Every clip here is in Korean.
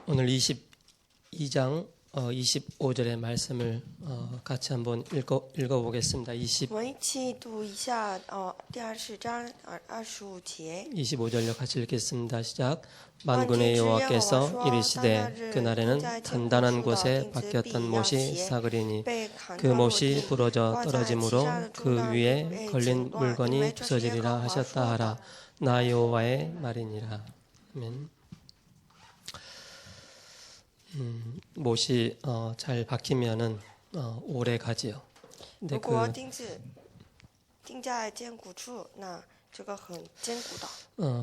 오늘 22장 25절의 말씀을 같이 한번 읽어보겠습니다. 我们一起读一下第24章25节。 25절로 같이 읽겠습니다. 시작. 만군의 여호와께서 이르시되 그날에는 단단한 곳에 박혔던 못이 사그리니 그 못이 부러져 떨어짐으로 그 위에 걸린 물건이 부서지리라 하셨다 하라. 나 여호와의 말이니라. 아멘. 못이 잘 박히면은 오래 가지요. 근데 如果钉在坚固处，那这个很坚固的。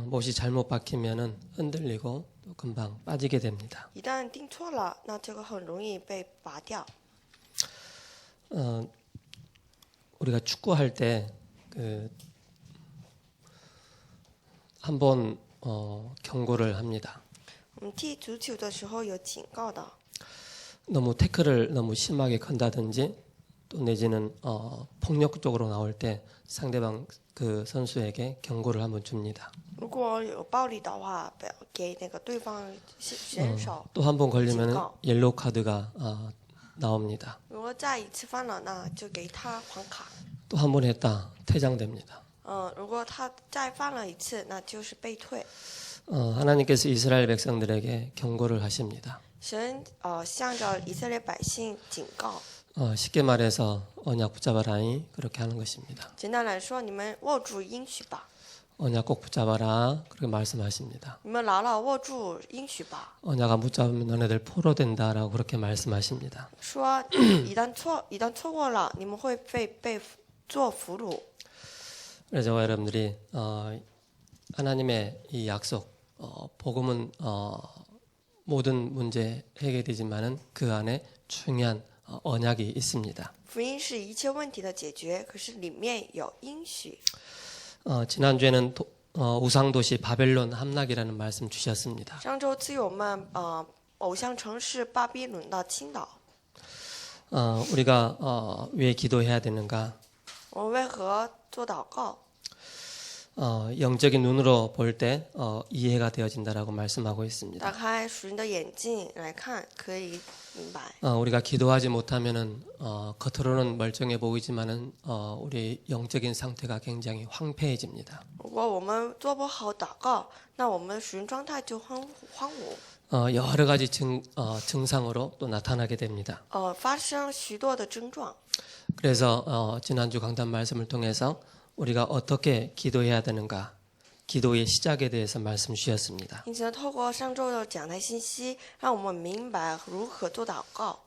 못이 잘못 박히면은 흔들리고 또 금방 빠지게 됩니다. 一旦钉错了，那这个很容易被拔掉。 우리가 축구할 때 한번 경고를 합니다. 我们踢足球的时候有警告的。 너무 태클을 너무 심하게 건다든지 또 내지는 폭력적으로 나올 때 상대방 그 선수에게 경고를 한번 줍니다. 如果有暴力的话，给那个对方选手。 또 한 번 걸리면 옐로우 카드가 나옵니다. 如果再一次犯了，那就给他黄卡。 또 한 번 했다 퇴장됩니다. 如果他再犯了一次，那就是被退。 하나님께서 이스라엘 백성들에게 경고를 하십니다. 神向着以色列百姓警告。 쉽게 말해서 언약 붙잡아라이 그렇게 하는 것입니다. 简单来说，你们握住应许吧。 언약 꼭 붙잡아라 그렇게 말씀하십니다. 你们牢牢握住应许吧。 언약 안 붙잡으면 너네들 포로 된다라고 그렇게 말씀하십니다. 说一旦错过了，你们会被做俘虏。 그래서 저와 여러분들이 하나님의 이 약속 복음은 모든 문제 해결되지만은 그 안에 중요한 언약이 있습니다. 福音是一切问题的解决，可是里面有应许。 지난주에는 우상도시 바벨론 함락이라는 말씀 주셨습니다. 上周赐予我们偶像城市巴比伦的倾倒。 우리가 왜 기도해야 되는가? 我们为何做祷告？ 영적인 눈으로 볼 때 이해가 되어진다라고 말씀하고 있습니다. 打开属灵的眼睛来看，可以明白。 우리가 기도하지 못하면은 겉으로는 멀쩡해 보이지만은 우리 영적인 상태가 굉장히 황폐해집니다. 如果我们做不好祷告，那我们属灵状态就荒芜。 여러 가지 증상으로 또 나타나게 됩니다. 发生许多的症状。 그래서 지난주 강단 말씀을 통해서 우리가 어떻게 기도해야 되는가, 기도의 시작에 대해서 말씀 주셨습니다. 因此，透过上周的讲台信息，让我们明白如何做祷告。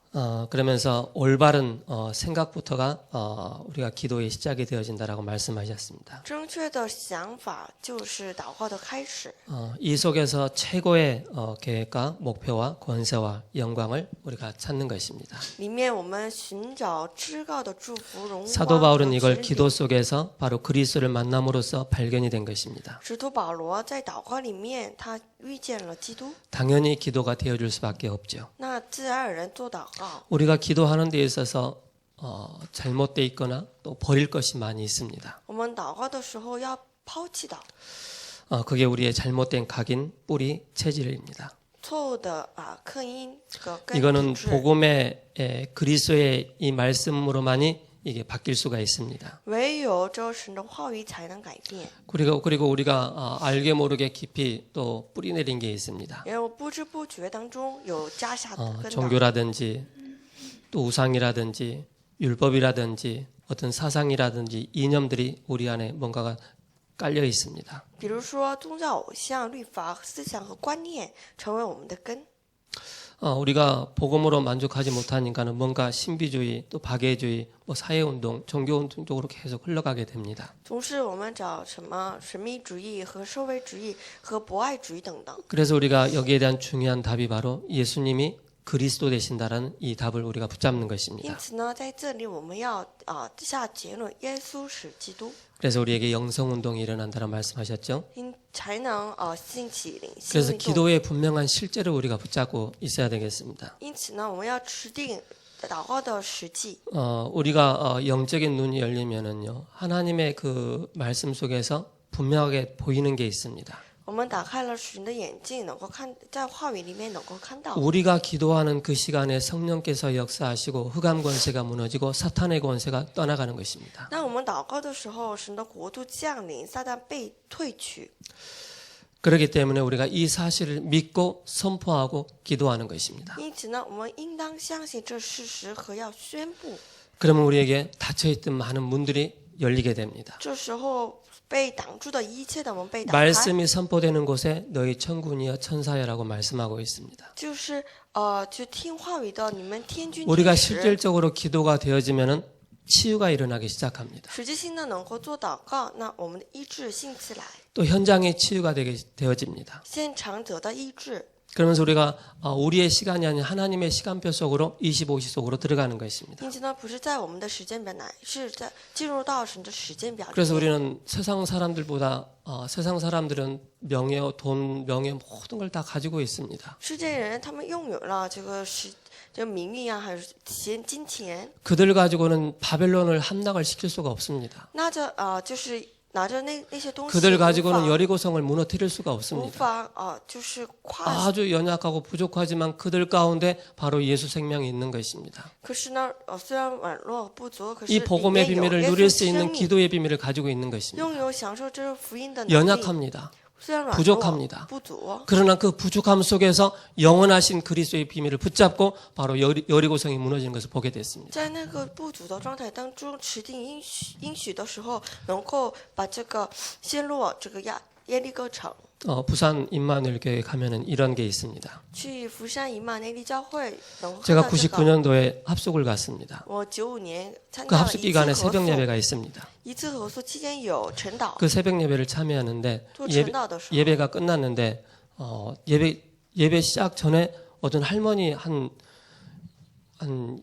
그러면서 올바른 생각부터가 우리가 기도의 시작이 되어진다라고 말씀하셨습니다. 正确的想法就是祷告的开始。 이 속에서 최고의 계획과 목표와 권세와 영광을 우리가 찾는 것입니다. 里面我们寻找至高的祝福荣光。 사도 바울은 이걸 기도 속에서 바로 그리스도를 만남으로써 발견이 된 것입니다. 使徒保罗在祷告里面，他遇见了基督。 당연히 기도가 되어줄 수밖에 없죠. 那自然而然做祷告。 우리가 기도하는 데 있어서 잘못되어 있거나 또 버릴 것이 많이 있습니다. 我们祷告的时候要抛弃的 그게 우리의 잘못된 각인, 뿌리, 체질입니다. 错误的克因和根 이거는 体质。 복음의 그리스도의 이 말씀으로만이 이게 바뀔 수가 있습니다. 唯有这神的话语才能改变。 그리고 우리가 알게 모르게 깊이 또 뿌리 내린 게 있습니다. 因为我不知不觉当中有扎下根的。 종교라든지 또 우상이라든지 율법이라든지 어떤 사상이라든지 이념들이 우리 안에 뭔가가 깔려 있습니다. 比如说宗教偶像、律法、思想和观念成为我们的根。 우리가 복음으로 만족하지 못하니까는 뭔가 신비주의 또 박애주의 뭐 사회운동 종교운동 쪽으로 계속 흘러가게 됩니다. 总是我们找什么神秘主义和社会主义和博爱主义等等。 그래서 우리가 여기에 대한 중요한 답이 바로 예수님이 그리스도 되신다라는 이 답을 우리가 붙잡는 因 것입니다. 此呢，在这里我们要下结论：耶稣是基督， 그래서 우리에게 영성운동이 일어난다는 말씀하셨죠. 才能兴起灵性 그래서 运动。 기도의 분명한 실제를 우리가 붙잡고 있어야 되겠습니다. 因此呢，我们要持定祷告的实际。 우리가 영적인 눈이 열리면은요 하나님의 그 말씀 속에서 분명하게 보이는 게 있습니다. 我们打开了神的眼睛，能够看在话语里面能够看到。 우리가 기도하는 그 시간에 성령께서 역사하시고 흑암 권세가 무너지고 사탄의 권세가 떠나가는 것입니다. 那我们祷告的时候，神的国度降临，撒旦被退去。 그렇기 때문에 우리가 이 사실을 믿고 선포하고 기도하는 것입니다. 因此呢，我们应当相信这事实和要宣布。 그러면 우리에게 닫혀있던 많은 문들이 열리게 됩니다. 这时候被挡住的一切的门被打开， 말씀이 선포되는 곳에 너희 천군이여 천사여라고 말씀하고 있습니다. 就是就听话语的你们天君 우리가 天使。 실질적으로 기도가 되어지면은 치유가 일어나기 시작합니다. 实际性呢能够做祷告，那我们的医治兴起来， 또 현장에 치유가 되어집니다. 现场得到医治。 그러면서 우리가 우리의 시간이 아닌 하나님의 시간표 속으로 25시 속으로 들어가는 것입니다. 因此呢，不是在我们的时间表内，是在进入到神的时间表里 그래서 面。 우리는 세상 사람들보다 세상 사람들은 명예, 돈, 명예 모든 걸 다 가지고 있습니다. 世界人他们拥有了这个名利啊，还有金钱， 그들 가지고는 바벨론을 함락을 시킬 수가 없습니다. 拿着就是拿着那些东西， 그들 가지고는 여리고성을 무너뜨릴 수가 无 없습니다. 法就是跨。 아주 연약하고 부족하지만 그들 가운데 바로 예수 생명이 있는 것입니다. 可是呢，虽然软弱不足，可是 이 里 복음의 面有 비밀을 耶 누릴 稣 수 生 있는 命， 기도의 비밀을 가지고 있는 것입니다. 拥有享受这福音的能力。 연약합니다. 虽然软弱 부족합니다. 不足， 그러나 그 부족함 속에서 영원하신 그리스도의 비밀을 붙잡고 바로 여리고성이 무너지는 것을 보게 됐습니다. 在那个不足的状态当中，持定应许的时候，能够把这个陷落这个耶利哥城。 부산 임마누엘 교회 가면은 이런 게 있습니다. 去福山以马内利教会能够看 제가 到这个。 99년도에 합숙을 갔습니다. 我95年参 그 加了 합숙 一次 기간에 合 새벽 宿， 예배가 있습니다. 一次合宿期间有晨祷， 그 새벽 예배를 참여하는데 做晨祷的时候， 예배가 끝났는데 예배 시작 전에 어떤 할머니 한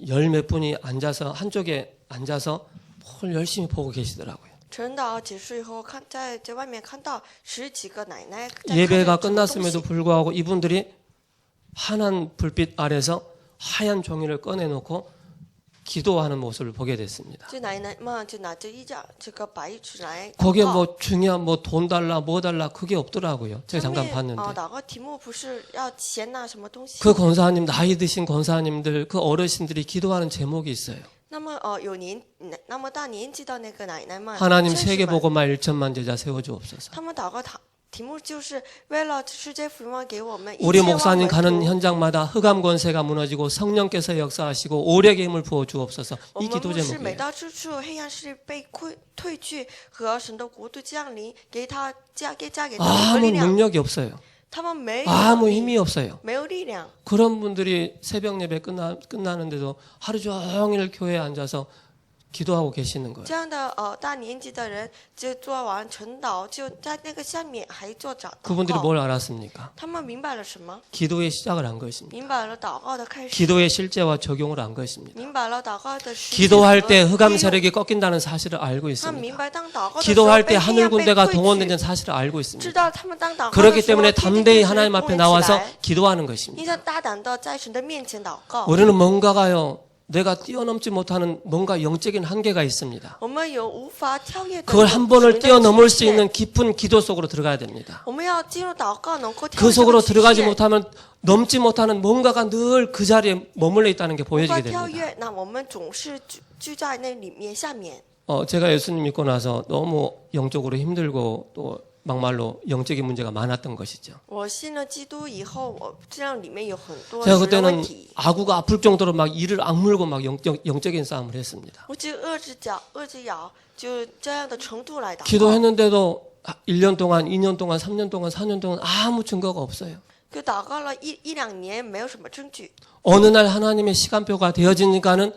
열 몇 분이 앉아서 한쪽에 앉아서 뭘 열심히 보고 계시더라고요. 晨祷结束以后，在外面看到十几个奶奶在看着 예배가 什么东 끝났음에도 西。 불구하고 이분들이 환한 불빛 아래서 하얀 종이를 꺼내놓고 기도하는 모습을 보게 됐습니다. 这奶奶们就拿着这个白纸来祷 거기에 告。 뭐 중요한 뭐 돈 달라 뭐 달라 그게 없더라고요. 제가 上 잠깐 面 봤는데 祷告题目不是要钱呐、什么东西。 그 권사님 나이 드신 권사님들 그 어르신들이 기도하는 제목이 있어요. 那么有那么大年纪的那个奶奶们， 하나님 绅士 세계 们 복음화 1천만 제자 세워주옵소서. 他们祷告题目就是为了世界福音给我们 우리 1000万 목사님 门 가는 徒。 현장마다 흑암 권세가 무너지고 성령께서 역사하시고 오래의 힘을 부어 주옵소서. 我 이 们 기도 牧师每 제목이에요. 到之处，黑暗势力被退去，和神的国度降临，给他加给他一个 아무 力量。 능력이 없어요. 他们没有 아무 能力 힘이 없어요. 没有力量。 그런 분들이 새벽 예배 끝나는데도 하루 종일 교회에 앉아서 기도하고 계시는 거예요. 这样的大年纪的人，就做完晨祷，就在那个下面还做祷 그분들이 告。 뭘 알았습니까? 他们明白了什么？ 기도의 시작을 한 것입니다. 明白了祷告的开始， 기도의 실제와 적용을 한 것입니다. 明白了祷告的实际 기도할 和 때 应 흑암 用 세력이 꺾인다는 사실을 알고 他们明 있습니다. 白当祷告的时候 기도할 被 때 黑 하늘 暗被 군대가 退去 동원되는 사실을 알고 知 있습니다. 道他们当祷告的 그렇기 时候 때문에 天天 담대히 跟神 하나님 앞에 动员起 나와서 来 기도하는 应 것입니다. 当大胆的在神的面前祷告。 우리는 뭔가가요, 내가 뛰어넘지 못하는 뭔가 영적인 한계가 있습니다. 我们有无法跳跃的 그걸 한 번을 神的 뛰어넘을 수 极限 있는 깊은 기도 속으로 들어가야 됩니다. 我们要进入祷告，能够跳 그 跃这 속으로 个极 들어가지 限。 못하면 넘지 못하는 뭔가가 늘 그 자리에 머물러 있다는 게 无法 보여지게 跳 됩니다. 跃，那我们总是居在那里面下面。 제가 예수님 믿고 나서 너무 영적으로 힘들고 또 막말로 영적인 문제가 많았던 것이죠. 我信了基督以后，我这样里面有很多 제가 神的问 그때는 题。 아구가 아플 정도로 막 이를 악물고 막 영적인 싸움을 했습니다. 我就遏制咬，就这样的程度来祷告。 기도했는데도 1년 동안, 2년 동안, 3년 동안, 4년 동안 아무 증거가 없어요. 就祷告了一两年，没有什么证据。 어느 날 하나님의 시간표가 되어지니까는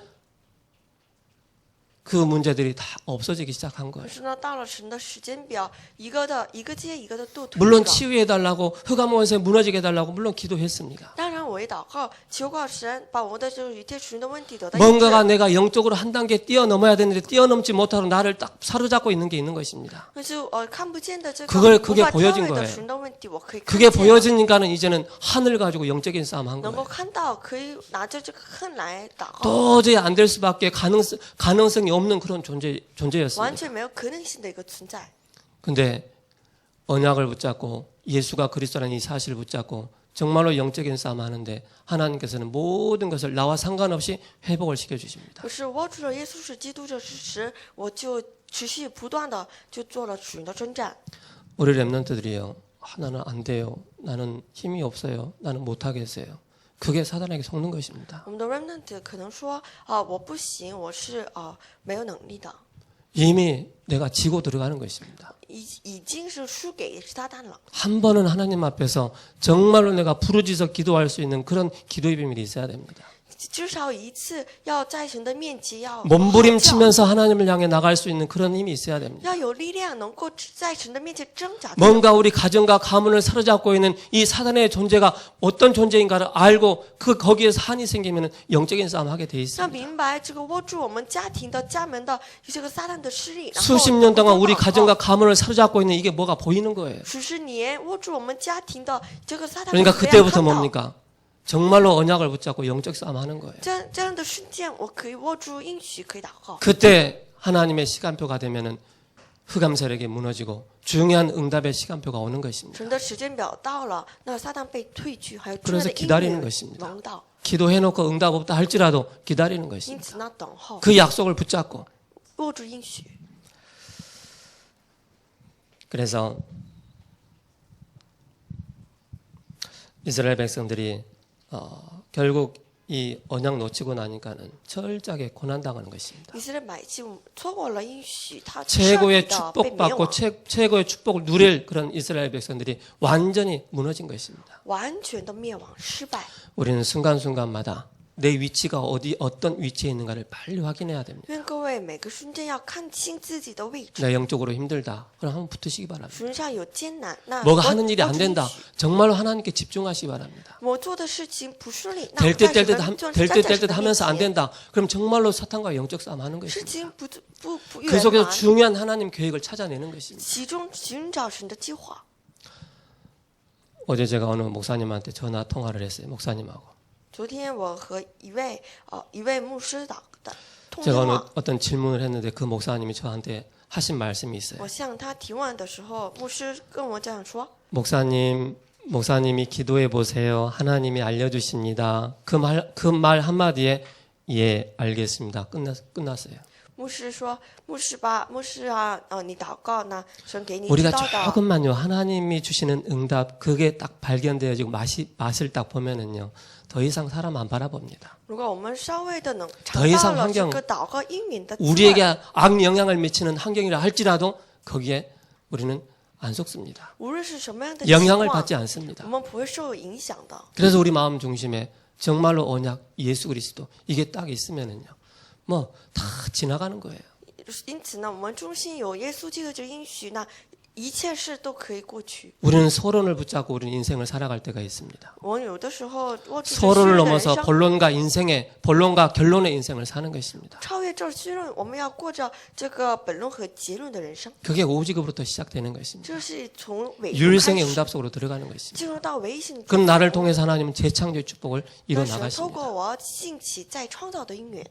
그 문제들이 다 없어지기 시작한 可 거예요. 是呢，到了神的时间表，一个接一个的都推 물론 了。 치유해달라고 흑암 원세 무너지게 해달라고 물론 기도했습니다. 当然，我也祷告，求告神把我们的这个一切属灵的问题得到医 뭔가가 治。 내가 영적으로 한 단계 뛰어넘어야 되는데 뛰어넘지 못하고 나를 딱 사로잡고 있는 게 있는 것입니다. 但是看不见的这个 그게 无法跳 보여진 跃的 거예요 属灵的问题，我可以看 그게 见了， 보여지니까는 이제는 하늘 가지고 영적인 싸움 한 能够 거예요. 看到，可以拿着这个恨来祷告， 도저히 안 될 수밖에 가능성이 없는 그런 完 존재였습니다. 全没有可能性的一个存在。 근데 언약을 붙잡고 예수가 그리스도라는 이 사실을 붙잡고 정말로 영적인 싸움 하는데 하나님께서는 모든 것을 나와 상관없이 회복을 시켜주십니다. 可是握住了耶稣是基督这事实，我就持续不断的就做了属灵的征战。 우리 렘넌트들이요. 나는 안 돼요. 나는 힘이 없어요. 나는 못하겠어요. 그게 사단에게 속는 것입니다. 我们的 remnant 可能说我不行，我是没有能力的， 이미 내가 지고 들어가는 것입니다. 已经是输给撒旦了。 한 번은 하나님 앞에서 정말로 내가 부르짖어 기도할 수 있는 그런 기도의 비밀이 있어야 됩니다. 至少一次要在神的面前要 몸부림치면서 하나님을 향해 나갈 수 있는 그런 힘이 있어야 됩니다. 要有力量，能够在神的面前挣扎。 뭔가 우리 가정과 가문을 사로잡고 있는 이 사단의 존재가 어떤 존재인가를 알고 거기에서 한이 생기면 영적인 싸움 하게 돼 要 있습니다. 明白这个握住我们家庭的家门的这个撒旦的势力，然后 수십 년 동안 우리 가정과 가문을 사로잡고 있는 이게 뭐가 보이는 거예요. 数十年握住我们家庭的这个撒旦。 그러니까 그때부터 뭡니까? 정말로 언약을 붙잡고 영적 싸움 하는 거예요. 这样的瞬间，我可以握住应许，可以祷告。 그때 하나님의 시간표가 되면은 흑암 세력이 무너지고 중요한 응답의 시간표가 오는 것입니다. 神的时间表到了，那撒旦被退去，还有重要 그래서 的应 기다리는 允 것입니다. 蒙到， 기도해놓고 응답 없다 할지라도 기다리는 因 것입니다. 此呢，等候 그 약속을 붙잡고. 握住应许。 그래서 이스라엘 백성들이 결국 이 언약 놓치고 나니까는 철저하게 고난당하는 것입니다. 以色列百姓错过了应许，他彻 최고의 底的被灭 축복받고 亡， 최고의 축복을 누릴 그런 이스라엘 백성들이 완전히 무너진 것입니다. 完全的灭亡失败。 우리는 순간순간마다 내 위치가 어떤 위치에 있는가를 빨리 확인해야 됩니다. 愿各位每个瞬间要看清自己的位置。 나 영적으로 힘들다. 그럼 한번 붙으시기 바랍니다. 属灵上有艰难，那 뭐가 握 하는 일이 안 握住应 된다. 许 정말로 하나님께 집중하시기 바랍니다. 我做的事情不顺利，那 될 我 때 在 될 神 때 的就 될 站 때 在 될 神 때 的面 하면서 안 前。 된다. 그럼 정말로 사탄과 영적 싸움 하는 事 것입니다. 情不圆 그 속에서 满， 중요한 하나님 계획을 찾아내는 것입니다. 其中寻找神的计划。 어제 제가 어느 목사님한테 전화 통화를 했어요. 목사님하고. 昨天我和一位牧师的通 제가 电 어느 话， 어떤 질문을 했는데 그 목사님이 저한테 하신 말씀이 있어요. 我向他提问的时候，牧师跟我这样说： 목사님이 기도해 보세요. 하나님이 알려주십니다. 그 말 한마디에 예 알겠습니다. 끝났어요. 牧师说，牧师啊，你祷告呢，神给你知 우리가 道的。 조금만요 하나님이 주시는 응답 그게 딱 발견되어지고 맛을 딱 보면은요 더 이상 사람 안 바라봅니다. 如果我们稍微的能 더 尝 이상 到了 환경 这个祷告应允的滋味， 우리에게 악영향을 미치는 환경이라 할지라도 거기에 우리는 안 속습니다. 无论是什么样的情 영향을 况， 받지 않습니다. 我们不会受影响的。 그래서 우리 마음 중심에 정말로 언약 예수 그리스도 이게 딱 있으면은요 뭐 다 지나가는 거예요. 因此呢，我们中心有耶稣基督这个应许呢，一切事都可以过去。 우리는 서론을 붙잡고 우리는 인생을 살아갈 때가 있습니다. 我有的时候握住这虚 서론을 论的人 넘어서 生， 본론과 결론의 인생을 사는 것입니다. 超越这虚论，我们要过着这个本论和结论的人生。 그게 오직으로부터 시작되는 것입니다. 这是从伪证开 율생의 始 응답 속으로 들어가는 것입니다. 进入到唯一性。 그럼 나를 통해서 하나님은 재창조의 축복을 이뤄 神透 나가십니다. 过我兴起再创造的因缘。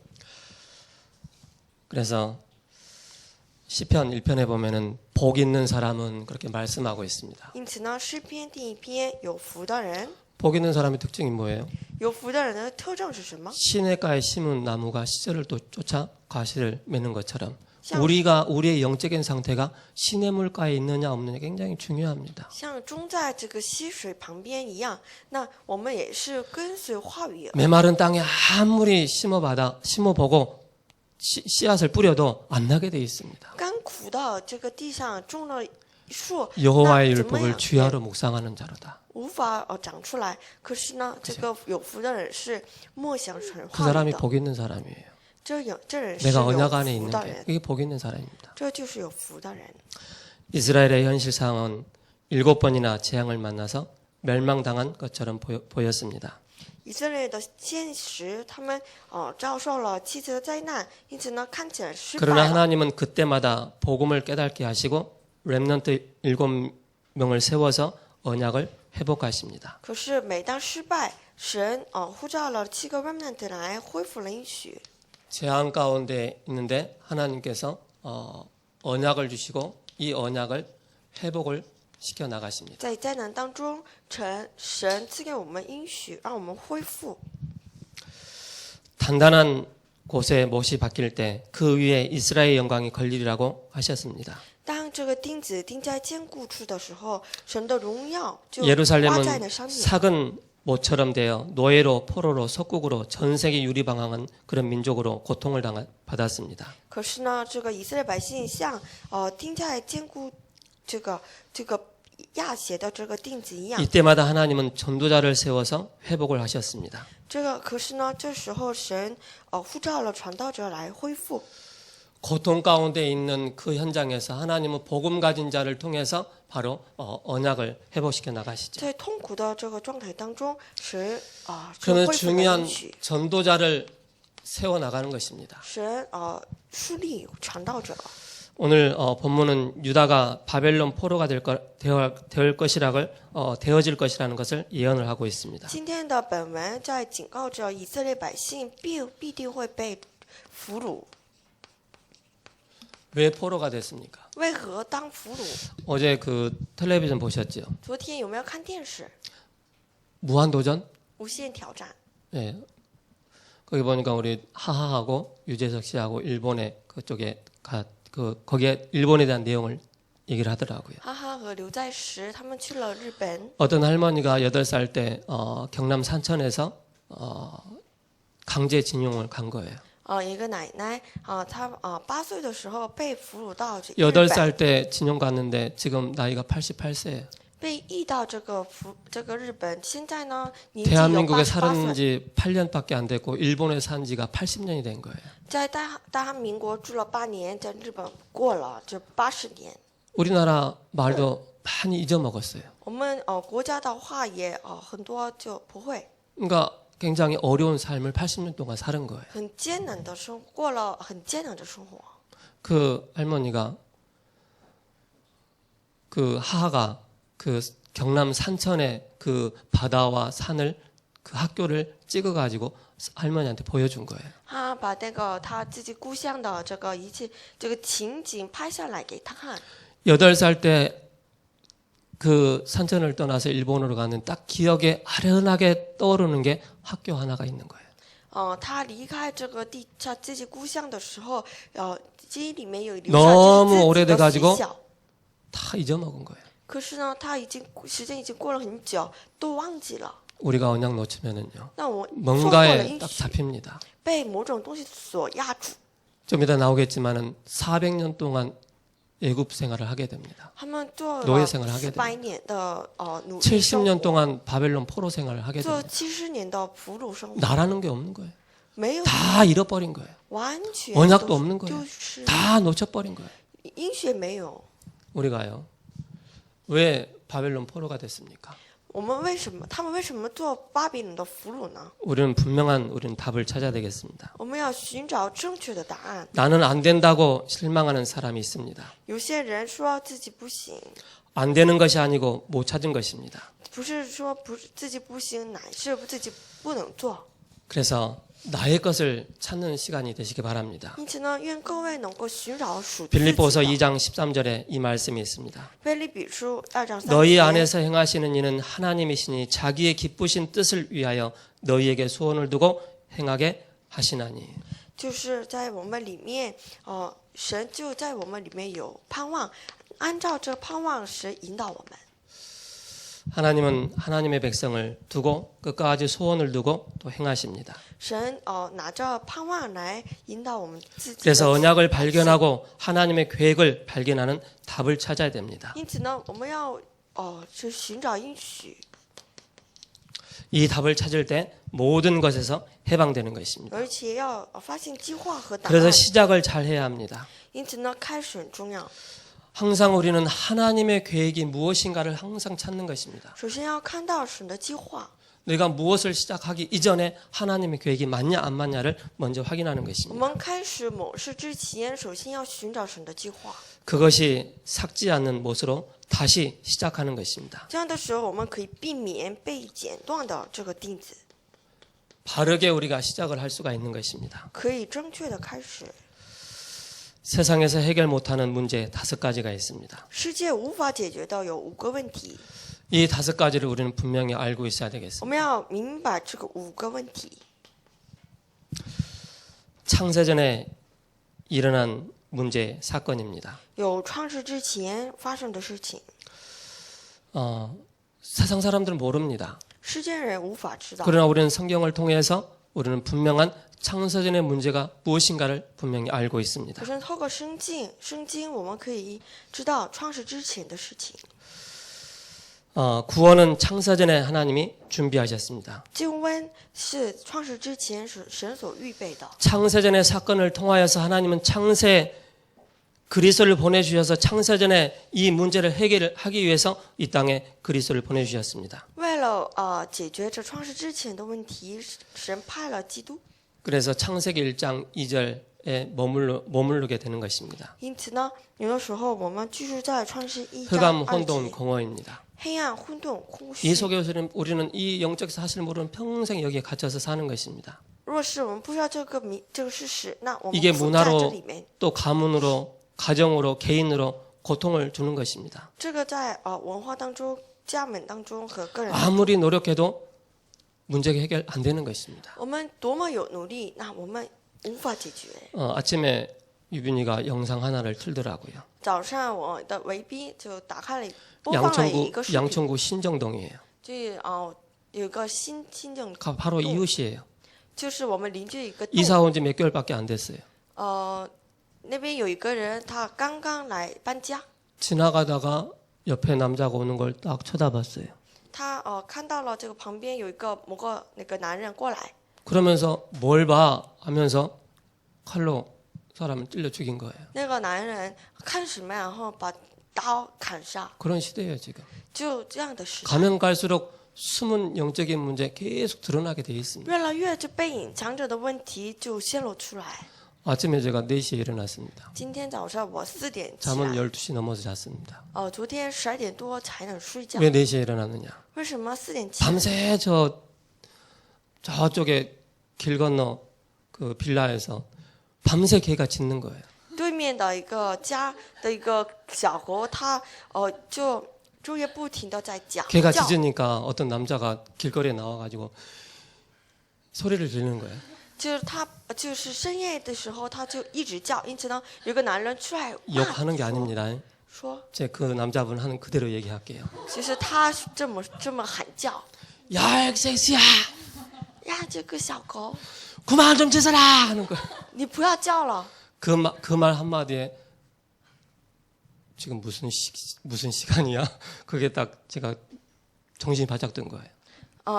그래서 시편 1편에 보면은 복 있는 사람은 그렇게 말씀하고 있습니다. 因此呢，诗篇第一篇有福的人， 복 있는 사람의 특징이 뭐예요? 有福的人的特征是什么？ 시냇가에 심은 나무가 시절을 또 쫓아 과실을 맺는 것처럼 像 우리의 영적인 상태가 시냇물가에 있느냐 없느냐 굉장히 중요합니다. 像种在这个溪水旁边一样，那我们也是跟随话语。 메마른 땅에 아무리 심어보고 씨앗을 뿌려도 안 나게 돼 있습니다. 干苦的这个地上种了树， 여호와의 那怎么 율법을 样 주야로 묵상하는 자로다. 无法长出来。可是呢，这个有福的人是默想神 그 话语 사람이 的， 복 있는 사람이에요. 这人是 내가 有 언약 안에 福 있는 的 게 人， 이게 복 있는 사람입니다. 这就是有福的人。 이스라엘의 현실 상황은 7번이나 재앙을 만나서 멸망당한 것처럼 보였습니다. 以色列的现实，他们遭受了7次的灾难，因此呢，看起来失败 그러나 了。 하나님은 그때마다 복음을 깨닫게 하시고 렘넌트 7명을 세워서 언약을 회복하십니다. 可是每当失败，神呼召了7个 remnant 来恢复了应许。 재앙 가운데 있는데 하나님께서 언약을 주시고 이 언약을 회복을 시켜 나가십니다. 在灾难当中，神赐给我们应许，让我们恢复。 단단한 곳에 못이 박힐 때 그 위에 이스라엘의 영광이 걸리리라고 하셨습니다. 当这个钉子钉在坚固处的时候，神的荣耀就挂 예루살렘은 在那上面。 삭은 못처럼 되어 노예로 포로로 석국으로 전 세계 유리방황한 그런 민족으로 고통을 받았습니다. 可是呢，这个以色列百姓像钉在坚固这个亚血的这个钉子一样。 이때마다 하나님은 전도자를 세워서 회복을 하셨습니다. 可是呢，这时候神呼召了传道者来恢复。 고통 가운데 있는 그 현장에서 하나님은 복음 가진 자를 통해서 바로 언약을 회복시켜 나가시죠. 在痛苦的这个状态当中，神就 그는 恢复了 중요한 应许。 전도자를 세워 나가는 것입니다. 神树立传道者。 오늘 본문은 유다가 바벨론 포로가 되어질 것이라는 것을 예언을 하고 있습니다. 今天的本文在警告着以色列百姓必定会被俘虏。 왜 포로가 됐습니까? 为何当俘虏？ 어제 그 텔레비전 보셨죠? 昨天有没有看电视？ 무한도전? 无限挑战。 예. 거기 보니까 우리 하하하고 유재석 씨하고 일본에 그쪽에 거기에 일본에 대한 내용을 얘기를 하더라고요. 哈哈和刘在石他们去了日本。 어떤 할머니가 8살 때 경남 산천에서 강제징용을 간 거예요. 一个奶奶她8岁的时候被俘虏到日本， 8살 때 징용 갔는데 지금 나이가 88세예요. 被役到这个日本，现在呢年纪有 대한민국에 88 살은 岁， 지 8년밖에 안 됐고 일본에 산 지가 80년이 된 거예요. 在大韩民国住了8年，在日本过了这80年。 우리나라 말도 많이 잊어먹었어요. 我们国家的话也很多就不会， 그러니까 굉장히 어려운 삶을 80년 동안 사는 거예요. 很艰难的生活，过了很艰难的生活。 그 할머니가 그 하하가 그 경남 산천의 그 바다와 산을 그 학교를 찍어가지고 할머니한테 보여준 거예요. 他把那个他自己故乡的这个一切这个情景拍下来给他看。 8살 때 그 산천을 떠나서 일본으로 가는 딱 기억에 아련하게 떠오르는 게 학교 하나가 있는 거예요. 他离开这个他自己故乡的时候，记忆里面有留下 너무 自己 오래돼 的 가지고 学校。 다 잊어먹은 거예요. 可是呢，时间已经过了很久，都忘记了。 우리가 언약 놓치면은요. 那我错过了 뭔가에 应 딱 许， 잡힙니다. 被某种东西所压住。 좀 이따 나오겠지만은 400년 동안 애굽 생활을 하게 됩니다. 他们做 노예 了 생활을 하게 400年的努力 70년 生活， 동안 바벨론 포로 생활을 하게 做 됩니다. 70年的俘虏生活， 나라는 게 없는 거예요. 没有 다 잃어버린 거예요. 完全 언약도 都 없는 거예요. 就是 다 놓쳐버린 거예요. 应许没有。 우리가요. 왜 바벨론 포로가 됐습니까? 他们为什么做巴比伦的俘虏呢？ 우리는 답을 찾아야 되겠습니다. 我们要寻找正确的答案。 나는 안 된다고 실망하는 사람이 있습니다. 有些人说自己不行， 안 되는 것이 아니고 못 찾은 것입니다. 不是说自己不行，乃是自己不能做。 그래서 나의 것을 찾는 시간이 되시기 바랍니다. 因此呢，愿各位能够寻找属自己 빌립보서 的。 2장 13절에 이 말씀이 있습니다. 腓立比书2章3 너희 节， 안에서 행하시는 이는 하나님이시니 자기의 기쁘신 뜻을 위하여 너희에게 소원을 두고 행하게 하시나니. 就是在我们里面，神就在我们里面有盼望，按照这盼望，神引导我们。 하나님은 하나님의 백성을 두고 끝까지 소원을 두고 또 행하십니다. 神拿着盼望来引导我们自己的。 그래서 언약을 발견하고 하나님의 계획을 발견하는 답을 찾아야 됩니다. 因此呢，我们要去寻找应许， 이 답을 찾을 때 모든 것에서 해방되는 것입니다. 而且要发现计划和答 그래서 案。 시작을 잘 해야 합니다. 因此呢，开始很重要。 항상 우리는 하나님의 계획이 무엇인가를 항상 찾는 것입니다. 首先要看到神的计划。 내가 무엇을 시작하기 이전에 하나님의 계획이 맞냐 안 맞냐를 먼저 확인하는 我 것입니다. 们开始某事之前，首先要寻找神的计划。 그것이 삭지 않는 못으로 다시 시작하는 것입니다. 这样的时候，我们可以避免被剪断的这个钉子， 바르게 우리가 시작을 할 수가 있는 것입니다. 可以正确的开始。 세상에서 해결 못하는 문제 5가지가 있습니다. 世界无法解决的有5个问题， 이 5가지를 우리는 분명히 알고 있어야 我 되겠습니다. 们要明白这个5个问题。 창세전에 일어난 문제 사건입니다. 有创世之前发生的事情， 세상 사람들은 모릅니다. 世间人无法知道。 그러나 우리는 성경을 통해서 우리는 분명한 창세전의 문제가 무엇인가를 분명히 알고 있습니다. 可是透过圣经我们可以知道创世之前的事情。 구원은 창세전에 하나님이 준비하셨습니다. 救恩是创世之前是神所预备的。 창세전의 사건을 통하여서 하나님은 창세 그리스도를 보내주셔서 창세전에 이 문제를 해결하기 위해서 이 땅에 그리스도를 보내주셨습니다. 为了解决这创世之前的问题，神派了基督。 그래서 창세기 1장 2절에 머무르게 되는 것입니다. 因此呢，有的时候我们居住在创世1章 흑암 2 혼돈 节， 공허입니다. 黑暗混沌空 이 虚。 속에 우리는 이 영적 사실을 모르면 평생 여기에 갇혀서 사는 것입니다. 若是我们不知道这个事实，那我们 이게 处在这 문화로 里面。 또 가문으로 가정으로 개인으로 고통을 주는 것입니다. 这个在文化当中、家门当中和个人， 아무리 노력해도 문제가 해결 안 되는 것입니다. 我们多么有努力，那我们无法解决。 아침에 유빈이가 영상 하나를 틀더라고요. 早上我的维 B 就打开了播放了一个视频， 양천구 신정동이에요. 就有一个新政， 바로 이웃이에요. 就是我们邻居一个洞， 이사 온 지 몇 개월밖에 안 됐어요. 那边有一个人，他刚刚来搬家， 지나가다가 옆에 남자가 오는 걸 딱 쳐다봤어요. 他看到了这个旁边有一个某个那个男人过来， 그러면서 뭘 봐 하면서 칼로 사람을 찔러 죽인 거예요. 那个男人看什么，然后把刀砍杀， 그런 시대예요 지금. 就这样的时代。 가면 갈수록 숨은 영적인 문제 계속 드러나게 돼 있습니다. 越来越这被隐藏着的问题就显露出来。 아침에 제가 4시에 일어났습니다. 今天早上我4点起 잠은 来， 12시 넘어서 잤습니다. 昨天12点多才能睡觉。 왜 4시에 일어났느냐? 为什么4点起来？ 밤새 저쪽에 길 건너 그 빌라에서 밤새 개가 짖는 거예요. 对面的一个家的一个小狗，它就昼夜不停的在叫。 개가 짖으니까 어떤 남자가 길거리에 나와가지고 소리를 지르는 거예요. 就是它就是深夜的时候，它就一直叫。因此呢，有个男人出来 욕하는 게 아닙니다. 说， 제 그 남자분 하는 그대로 얘기할게요. 其实他是这么喊叫 야, 섹시야, 呀，这个小狗， 그만 좀 짖어라 하는 거예요. 你不要叫了。 그 말 한마디에 지금 무슨 시간이야? 그게 딱 제가 정신이 바짝 든 거예요.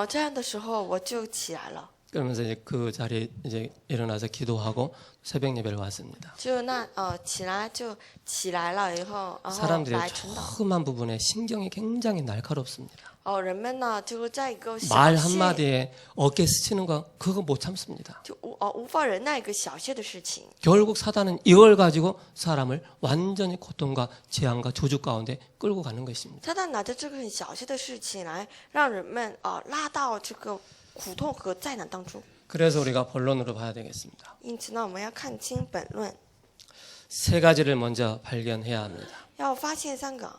这样的时候我就起来了， 그러면서 이제 그 자리에 이제 일어나서 기도하고 새벽 예배를 왔습니다. 就起来了以后，然后 사람들이 来晨祷。 조그만 부분에 신경이 굉장히 날카롭습니다. 人们呢就在一个小 말 事， 한마디에 어깨 스치는 거 그거 못 참습니다. 就无法忍耐一个小事的事情。 결국 사단은 이걸 가지고 사람을 완전히 고통과 재앙과 저주 가운데 끌고 가는 것입니다. 他拿着这个很小事的事情来让人们拉到这个苦痛和灾难当中。 그래서 우리가 본론으로 봐야 되겠습니다. 因此呢，我们要看清本论， 세 가지를 먼저 발견해야 합니다. 要发现3个，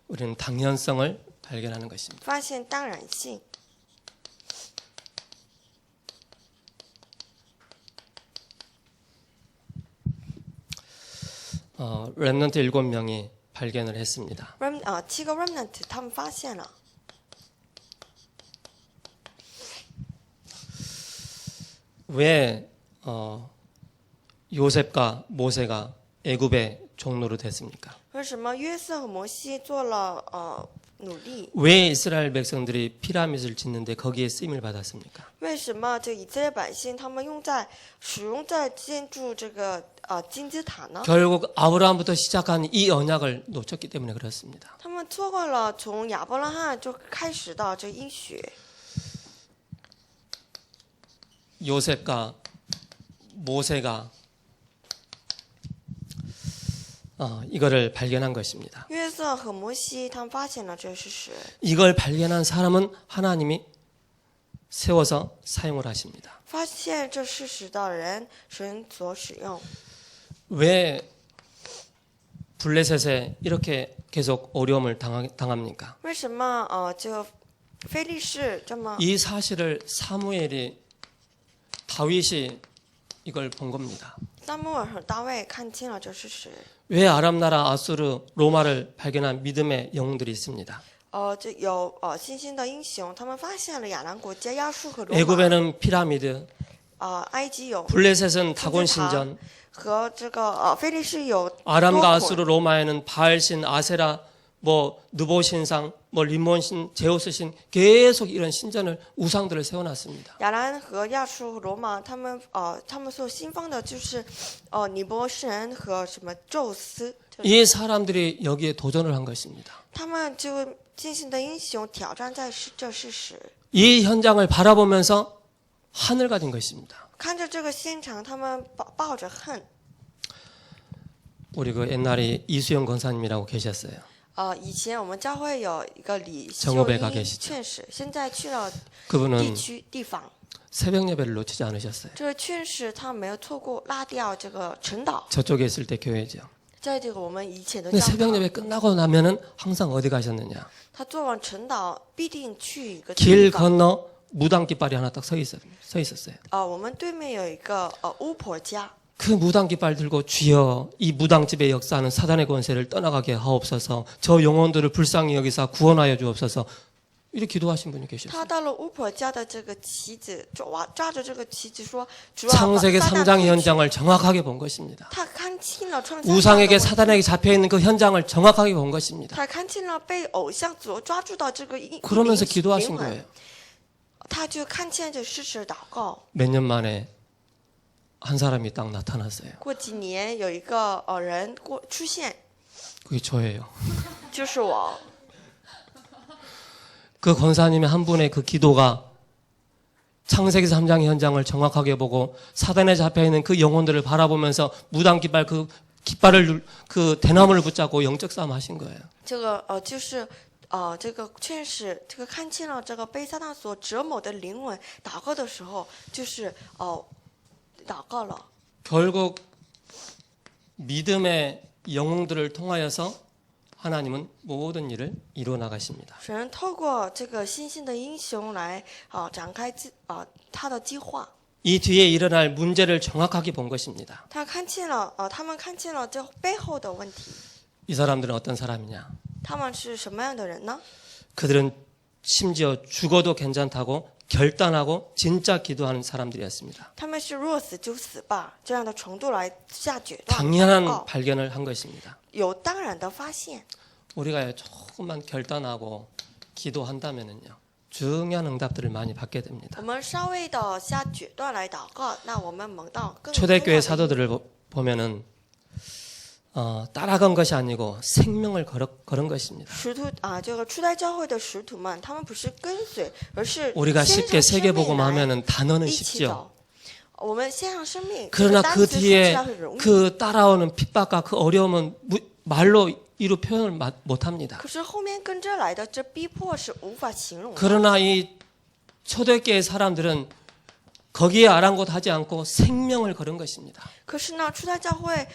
우리는 당연성을 발견하는 것입니다. 发现当然性。 렘넌트 7명이 발견을 했습니다. 7个 remnant 他们发现了， 왜 요셉과 모세가 애굽의 종로로 됐습니까? 为什么约瑟和摩西做了努力？ 왜 이스라엘 백성들이 피라밋을 짓는데 거기에 쓰임을 받았습니까? 为什么这以色列百姓他们使用在建筑这个金字塔呢？ 결국 아브라함부터 시작한 이 언약을 놓쳤기 때문에 그렇습니다. 他们错过了从亚伯拉罕就开始的这应许。 요셉과 모세가 이거를 발견한 것입니다. 约瑟和摩西他们发现了这事实， 이걸 발견한 사람은 하나님이 세워서 사용을 하십니다. 发现这事实的人，神所使用。 왜 블레셋에 이렇게 계속 어려움을 당합니까? 为什么这个非利士这么 이 사실을 사무엘이 다윗이 이걸 본 겁니다. 撒母耳和大卫看清了这事实。 왜 아람 나라 아수르 로마를 발견한 믿음의 영웅들이 있습니다. 这有新兴的英雄，他们发现了亚兰国家亚述和罗马。 애굽에는 피라미드, 埃及有 블레셋은 다곤 신전, 和这个非利士有 아람과 多 아수르 捆。 로마에는 바알신, 아세라, 뭐 느보 신상, 뭐 림몬 신, 제우스 신 계속 이런 신전을 우상들을 세워놨습니다. 亚兰和亚述和罗马，他们所信奉的就是尼泊神和什么宙斯。 이 사람들이 여기에 도전을 한 것입니다. 他们就进行的英雄挑战在这事实。 이 현장을 바라보면서 한을 가진 것입니다. 看着这个现场，他们抱着恨。 우리 그 옛날에 이수영 권사님이라고 계셨어요. 以前我们教会有一个李秀 정읍에 가 英 계시죠. 劝使，现在去了地 그분은 区地方。 새벽 예배를 놓치지 않으셨어요. 这个劝使他没有错过拉掉这个陈岛， 저쪽에 있을 때 교회죠. 在这个我们以前的 근데 教 새벽 堂， 예배 끝나고 나면은 항상 어디 가셨느냐? 他做完陈岛必定去一个 길 地方。 건너 무당 깃발이 하나 딱 서 있었어요. 我们对面有一个巫婆家， 그 무당 깃발 들고 주여 이 무당집의 역사는 사단의 권세를 떠나가게 하옵소서. 저 영혼들을 불쌍히 여기사 구원하여 주옵소서. 이렇게 기도하신 분이 계셨어요. 他到了巫婆家的这个旗子，抓着这个旗子说：“主啊， 창세기 把撒旦 3장의 推去。 현장을 정확하게 본 것입니다. 他看清了创世纪的 우상에게 问题 사단에게 잡혀 있는 그 현장을 정확하게 본 것입니다. 他看清了被偶像所抓住的这个 그러면서 灵 기도하신 魂 거예요. 他就看见这事实祷告。 몇 년 만에 한 사람이 딱 나타났어요. 过几年有一个人出现， 그게 저예요. 就是我。 그 권사님의 한 분의 그 기도가 창세기 3장의 현장을 정확하게 보고 사단에 잡혀있는 그 영혼들을 바라보면서 무당 깃발 그 깃발을 그 대나무를 붙잡고 영적 싸움 하신 거예요. 这个就是这个劝使这个看清了这个被撒旦所折磨的灵魂，祷告的时候就是祷告了。 결국 믿음의 영웅들을 통하여서 하나님은 모든 일을 이루어 나가십니다. 神透过这个新兴的英雄来展开他的计划。 이 뒤에 일어날 문제를 정확하게 본 것입니다. 他们看见了这背后的问题。 이 사람들은 어떤 사람이냐? 他们是什么样的人呢？ 그들은 심지어 죽어도 괜찮다고 결단하고 진짜 기도하는 사람들이었습니다. 他们是若死就死吧这样的程度来下决断。 당연한 발견을 한 것입니다. 有当然的发现。 우리가 조금만 결단하고 기도한다면은요, 중요한 응답들을 많이 받게 됩니다. 我们稍微的下决断来祷告，那我们蒙到更 초대교회 사도들을 보면은 따라간 것이 아니고 생명을 걸은 것입니다. 使徒这个初代教会的使徒们，他们不是跟随，而是 우리가 献 쉽게 上生命 세계복음하면은 단어는 来一起 쉽죠. 走。我们献上生命， 그러나 这 그 个单词说起 뒤에 来很容易。 그 따라오는 핍박과 그 어려움은 말로 이루 표현을 못합니다. 可是后面跟着来的这逼迫是无法形容的。 그러나 이 초대교회 사람들은 거기에 아랑곳하지 않고 생명을 걸은 것입니다. 可是呢，初代教会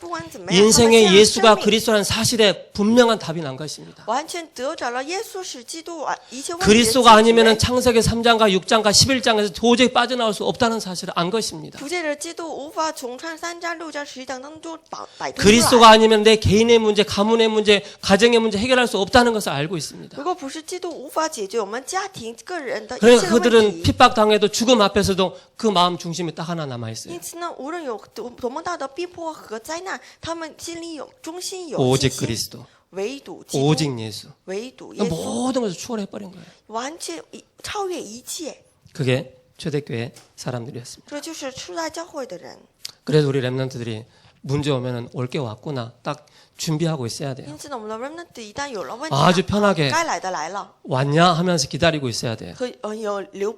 不管怎么样， 인생의 他们献上 예수가 生命 그리스도라는 사실에 분명한 답이 난 것입니다. 完全得着了耶稣是基督一切问题的 그리스도가 解决 아니면은 창세기 3장과 6장과 11장에서 도저히 빠져나올 수 없다는 사실을 안 것입니다. 不借着基督无法从创3章、6章、11章当中摆脱出来。 그리스도가 아니면 내 개인의 문제, 가문의 문제, 가정의 문제 해결할 수 없다는 것을 알고 있습니다. 如果不是基督，无法解决我们家庭、个人的一 그러니까 切的问 그들은 题。 핍박당해도 죽음 앞에서도 그 마음 중심이 딱 하나 남아있어요. 因此呢，无论有多么大的逼迫和灾难，他们心里有中心有 오직 信心， 그리스도, 唯独基督， 오직 예수. 唯独耶稣， 모든 것을 추월해버린 거예요. 完全超越一切。 그게 초대교회 사람들이었습니다. 这就是初代教会的人。 그래서 우리 랩런트들이 문제 오면은 올 게 왔구나 딱 준비하고 있어야 돼요. 因此呢，我们的 remnant 一旦有了问题， 아주 편하게 该来的来了， 왔냐 하면서 기다리고 있어야 돼요. 有留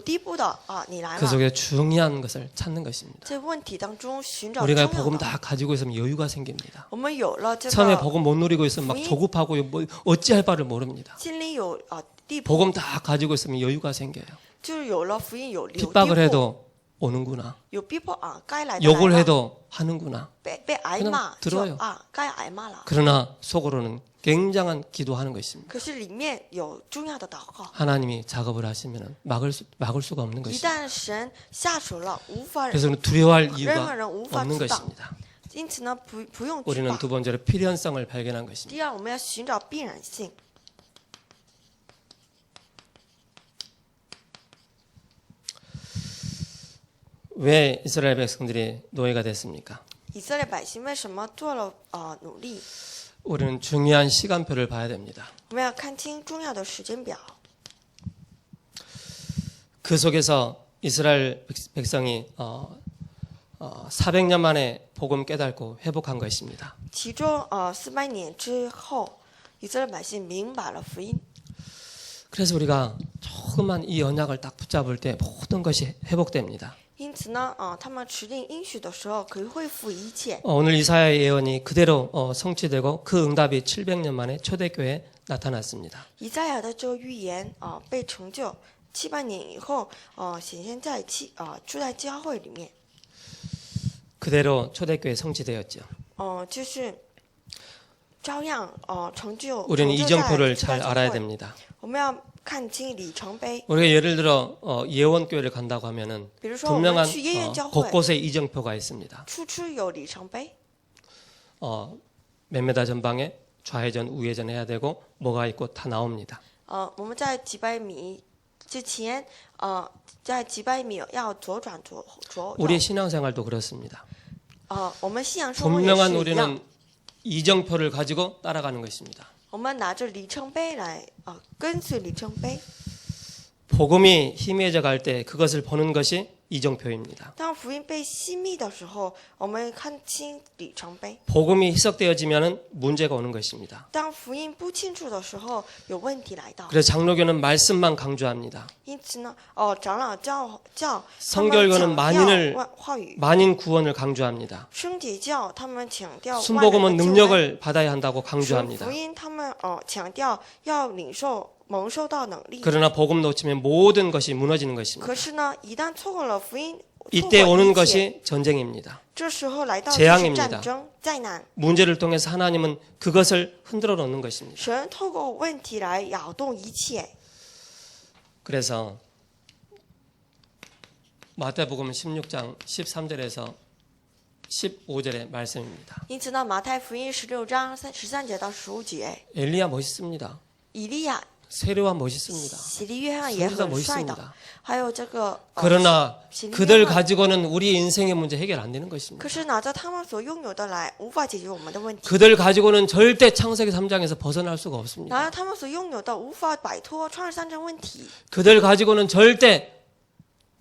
地步的你来 그 了。 속에 중요한 것을 찾는 것입니다. 在问题当中寻找重 우리가 要 복음 的。 다 가지고 있으면 여유가 생깁니다. 我们有了这 처음에 个 복음 못 누리고 있으면 막 조급하고 뭐 어찌할 바를 모릅니다. 心里有地步， 복음 다 가지고 있으면 여유가 생겨요. 就是有了福音有留地 핍박을 步。 해도 오는구나. 有逼迫啊，该来的来 욕을 了， 해도 하는구나. 被挨 그냥 骂就 들어요. 该挨骂了。 그러나 속으로는 굉장한 기도하는 것입니다. 可是里面有重要的祷告， 하나님이 작업을 하시면 막을 수가 없는 一 것입니다. 旦神下手了，无法 그래서 두려워할 任何 이유가 人无法 없는 阻挡。 것입니다. 因此呢，不用惧 우리는 怕。 두 번째로 필연성을 발견한 것입니다. 第二，我们要寻找必然性。 왜 이스라엘 백성들이 노예가 됐습니까? 以色列百姓为什么做了努力？ 우리는 중요한 시간표를 봐야 됩니다. 我们要看清重要的时间表。 그 속에서 이스라엘 백성이 400년 만에 복음 깨닫고 회복한 것입니다. 其中400年之后，以色列百姓明白了福音。 그래서 우리가 조금만 이 언약을 딱 붙잡을 때 모든 것이 회복됩니다. 因此呢，他们持定应许的时候，可以恢复一切。 오늘 이사야의 예언이 그대로 성취되고 그 응답이 700년 만에 초대교회에 나타났습니다. 以赛亚的这个预言被成就，700年以后显现在初代教会里面。 그대로 초대교회에 성취되었죠. 就是照样成就。 우리는 成就在 이정표를 初代 잘 教 알아야 会 됩니다. 我们要看清里程碑。 우리가 예를 들어 예원교회를 간다고 하면은 比如说，我们 분명한 去耶院教会， 곳곳에 이정표가 있습니다. 处处有里程碑。 몇 메다 전방에 좌회전, 우회전 해야 되고 뭐가 있고 다 나옵니다. 我们在几百米之前，在几百米要左转左。 우리의 신앙생활도 그렇습니다. 我们信仰生活也 분명한 是一样。 우리는 이정표를 가지고 따라가는 것입니다. 我们拿着里程碑来跟随里程碑。 복음이 희미해져 갈 때 그것을 보는 것이 이정표입니다. 当福音被熄灭的时候，我们看清里程碑。 복음이 희석되어지면 문제가 오는 것입니다. 当福音不清楚的时候，有问题来到。 그래서 장로교는 말씀만 강조합니다. 因此呢，长老教 성결교는 他们强调 만인을 话语， 만인 구원을 강조합니다. 圣洁教他们强调 순복음은 万人的救恩 능력을 받아야 한다고 神 강조합니다. 福音他们强调要蒙受到能力。 그러나 복음 놓치면 모든 것이 무너지는 것입니다. 可是呢，一旦错过了福音， 이때 错过 오는 一切， 것이 전쟁입니다. 这时候来到的 재앙입니다 是战争、灾难。 문제를 통해서 하나님은 그것을 흔들어 놓는 것입니다. 神透过问题来摇动一切。 그래서 마태복음 16장 13절에서 15절의 말씀입니다. 因此呢，马太福音16章13节到15节， 엘리야 멋있습니다. 以利亚、 세례와 멋있습니다. 洗利约翰也 선지자 很帅的， 멋있습니다. 还有这个 그러나 洗利 그들 约翰。 가지고는 우리 인생의 문제 해결 안 되는 것입니다. 可是拿着他们所拥有的来，无法解决我们的问题； 그들 가지고는 절대 창세기 3장에서 벗어날 수가 없습니다. 拿着他们所拥有的，无法摆脱创世三章问题， 그들 가지고는 절대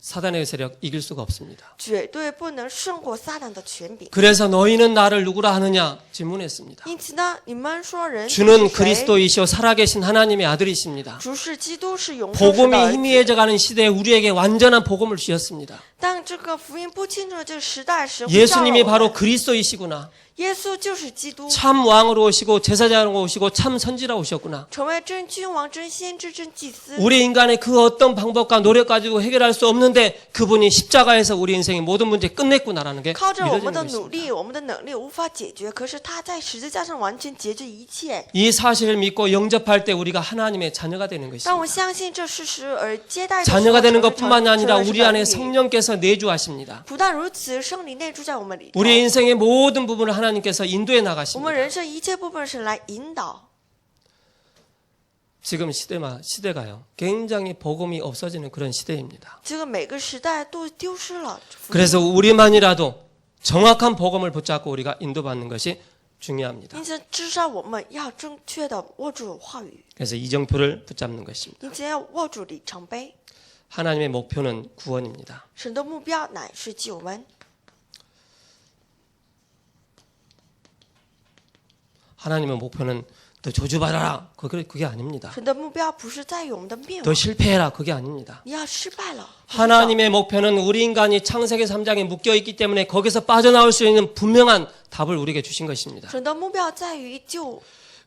사단의 세력 이길 수가 없습니다. 绝对不能胜过撒旦的权柄。 그래서 너희는 나를 누구라 하느냐 질문했습니다. 因此呢，你们说人是 주는 谁？ 그리스도이시오 살아계신 하나님의 아들이십니다. 主是基督，是永生神的 복음이 儿子。 희미해져가는 시대에 우리에게 완전한 복음을 주셨습니다. 但这个福音不清楚的这个时代，神呼召了 예수님이 我们 바로 그리스도이시구나. 耶稣就是基督， 참 왕으로 오시고 제사장으로 오시고 참 선지라 오셨구나. 成为真君王、真先知、真祭司。 우리 인간의 그 어떤 방법과 노력 가지고 해결할 수 없는데 그분이 십자가에서 우리 인생의 모든 문제 끝냈구나라는 게 靠着我们的 믿어지는 努 것입니다. 力，我们的能力无法解决，可是他在十字架上完全解决一切。 이 사실을 믿고 영접할 때 우리가 하나님의 자녀가 되는 当我 것입니다. 相信这事实而接待的时候， 자녀가 되는 成为 것뿐만이 아니라 成为 우리 안에 神的儿女 성령께서 내주하십니다. 不但如此，圣灵内住在我们里头。 우리 인생의 모든 부분을 하나님께서 인도해 我们 나가십니다. 人生一切部分是来引导。 지금 시대가요. 굉장히 복음이 없어지는 그런 시대입니다. 这个每个时代都丢失了福音。 그래서 우리만이라도 정확한 복음을 붙잡고 우리가 인도받는 것이 중요합니다. 因此，至少我们要正确的握住话语， 그래서 이정표를 붙잡는 것입니다. 因此要握住里程碑。 하나님의 목표는 구원입니다. 神的目标乃是救恩。 하나님의 목표는 더 저주받아라. 그게 아닙니다. 神的目标不是在于我们的灭 더 亡， 실패해라. 그게 아닙니다. 你要失败了。 하나님의 목표는 우리 인간이 창세기 3장에 묶여있기 때문에 거기서 빠져나올 수 있는 분명한 답을 우리에게 주신 것입니다. 神的目标在于救，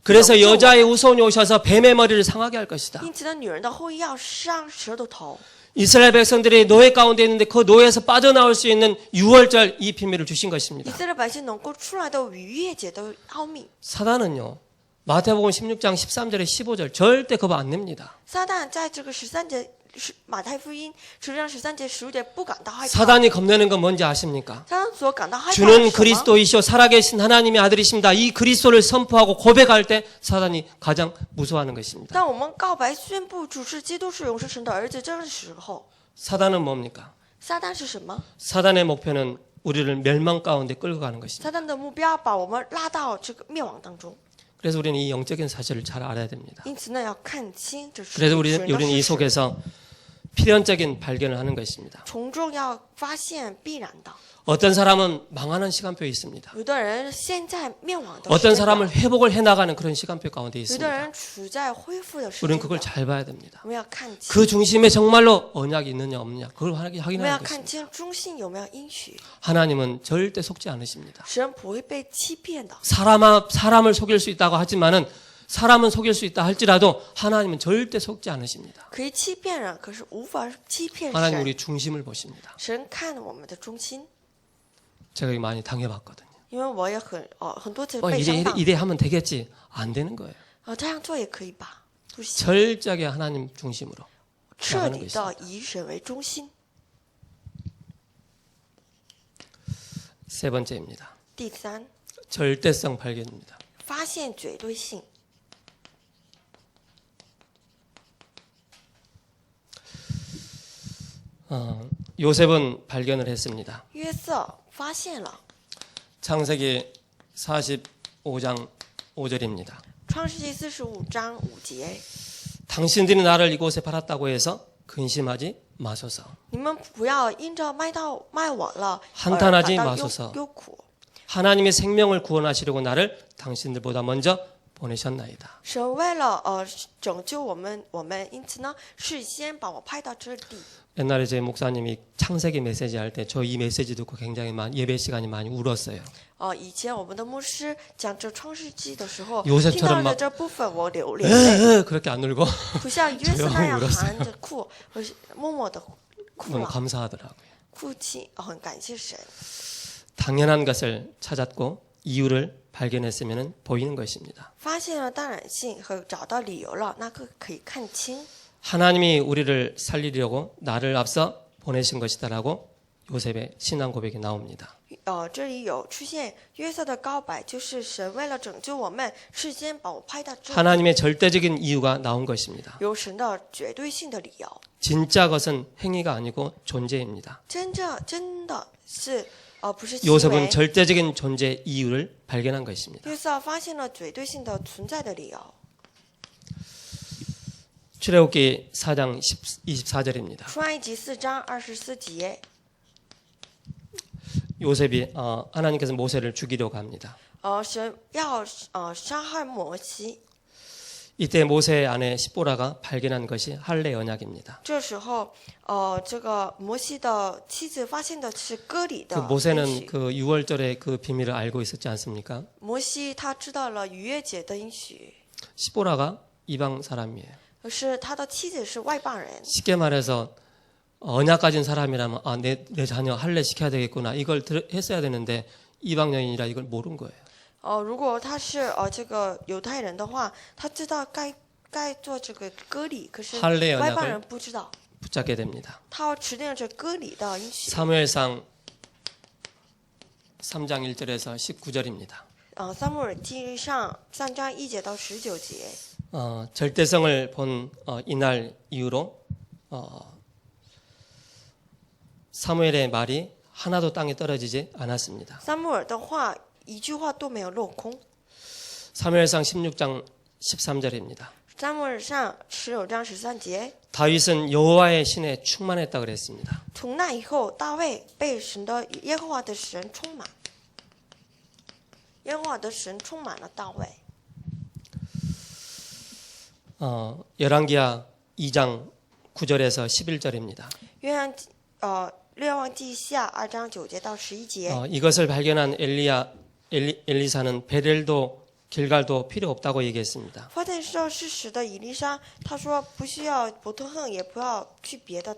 그래서 여자의 후손이 오셔서 뱀의 머리를 상하게 할 것이다. 因此呢，女人的后裔要伤蛇的头。 이스라엘 백성들이 노예 가운데 있는데 그 노예에서 빠져나올 수 있는 유월절 이 비밀을 주신 以 것입니다. 色列百姓能够出来的逾越节的奥秘。 사단은요. 마태복음 16장 13절에 15절 절대 그거 안 냅니다. 撒旦在这个13节马太福音10章13节15节不感到害怕。 사단이 겁내는 건 뭔지 아십니까? 撒旦所感到害怕的 주는 是什么？ 그리스도이시오 살아계신 하나님의 아들이십니다. 이 그리스도를 선포하고 고백할 때 사단이 가장 무서워하는 것입니다. 当我们告白宣布主是基督是永生神的儿子，这个时候， 사단은 뭡니까? 撒旦是什么？ 사단의 목표는 우리를 멸망 가운데 끌고 가는 것입니다. 撒旦的目标把我们拉到这个灭亡当中。 그래서 우리는 이 영적인 사실을 잘 알아야 됩니다. 因此呢，要看清这是 그래서 属 우리는 神的 이 事实， 속에서 필연적인 발견을 하는 것입니다. 从中要发现必然的。 어떤 사람은 망하는 시간표에 있습니다. 有的人现在灭亡的时 어떤 间 사람을 表， 회복을 해나가는 그런 시간표 가운데 有的 있습니다. 人处在恢复的时 우리는 间 그걸 表。 잘 봐야 됩니다. 我们要看清， 그 중심에 정말로 언약이 있느냐 없느냐 그걸 我们要 확인하는 看 것입니다. 清中心有没有应许。 하나님은 절대 속지 않으십니다. 神不会被欺骗的。 사람을 속일 수 있다고 하지만은 사람은 속일 수 있다 할지라도 하나님은 절대 속지 않으십니다. 可以欺骗人，可是无法欺骗 하나님 神。 우리 중심을 보십니다. 神看我们的中心， 제가 이거 많이 당해봤거든요. 因为我也很多次被伤 이래, 到。 이래 하면 되겠지. 안 되는 거예요. 这样做也可以吧？不行， 철저하게 하나님 중심으로 彻底的以神为中心。 세 번째입니다. 第三， 절대성 발견입니다. 发现绝对性。 요셉은 발견을 했습니다. 约瑟发现了， 창세기 45장 5절입니다. 创世纪45章5节， 당신들이 나를 이곳에 팔았다고 해서 근심하지 마소서. 你们不要因着卖我了 한탄하지 感到 마소서. 忧苦。 하나님의 생명을 구원하시려고 나를 당신들보다 먼저 보내셨나이다. 神为了拯救我们因此呢，事先把我派到这里。 옛날에 제 목사님이 창세기 메시지 할 때 저 이 메시지 듣고 굉장히 예배 시간이 많이 울었어요. 以前我们的牧师讲这创世纪的时候， 요셉처럼 听到 막 的这部分我流泪泪， 그렇게 안 울고 不像约瑟那样 조용히 울었어요 含着哭，而是默默的哭 너무 了， 감사하더라고요. 哭泣，很感谢神。 당연한 것을 찾았고 이유를 발견했으면 보이는 것입니다. 发现了当然性和找到理由了，那个可以看清。 하나님이 우리를 살리려고 나를 앞서 보내신 것이다라고 요셉의 신앙 고백이 나옵니다. 这里有出现约瑟的告白，就是神为了拯救我们，事先把我派到这里， 하나님의 절대적인 이유가 나온 것입니다. 有神的绝对性的理由。 진짜 것은 행위가 아니고 존재입니다. 真的是不是行 요셉은 为。 절대적인 존재 이유를 발견한 것입니다. 约瑟发现了绝对性的存在的理由。 출애굽기 4장 24절입니다. 出埃及4章24节， 요셉이 하나님께서 모세를 죽이려고 합니다. 神要杀害摩西。 이때 모세의 아내 시보라가 발견한 것이 할례 언약입니다. 这时候，这个摩西的妻子发现的是割礼 그 的应 모세는 许。 그 6월절의 그 비밀을 알고 있었지 않습니까? 摩西他知道了逾越节的应许， 시보라가 이방 사람이에요. 可是他的妻子是外邦人。 쉽게 말해서 언약 가진 사람이라면 내 자녀 할례 시켜야 되겠구나 이걸 했어야 되는데 이방 여인이라 이걸 모른 거예요. 如果他是这个犹太人的话，他知道该做这个割礼，可是 할례 外邦人 언약을 不知道， 붙잡게 됩니다. 他要持定这割礼的应许。 사무엘상 3장 1절에서 19절입니다. 撒母耳记上3章1节到19节。 절대성을 본 이날 이후로 사무엘의 말이 하나도 땅에 떨어지지 않았습니다. 撒母耳的话一句话都没有落空。 사무엘상 16장 13절입니다. 撒母耳上15章13节， 다윗은 여호와의 신에 충만했다 그랬습니다. 从那以后，大卫被神的耶和华的神充满，耶和华的神充满了大卫。 열왕기하 2장 9절에서 11절입니다. 列王记下2章9节到11节。 이것을 발견한 엘리사는 베델도 길갈도 필요 없다고 얘기했습니다. 发现是事实的以利沙，他说不需要伯特恒，也不要去别的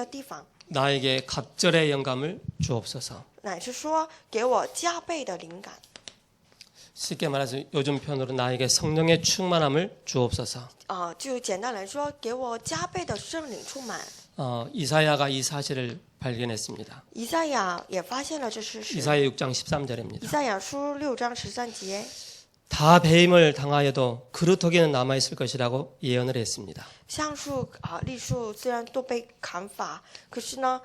地方， 나에게 갑절의 영감을 주옵소서. 乃是说给我加倍的灵感。 쉽게 말해서 요즘 표현으로 나에게 성령의 충만함을 주옵소서. 就简单来说，给我加倍的圣灵充满。 이사야가 이 사실을 발견했습니다. 以赛亚也发现了这事实。 이사야 6장 13절입니다. 以赛亚书6章13节， 다 배임을 당하여도 그루터기는 남아있을 것이라고 예언을 했습니다. 橡树栗树虽然都被砍伐，可是呢，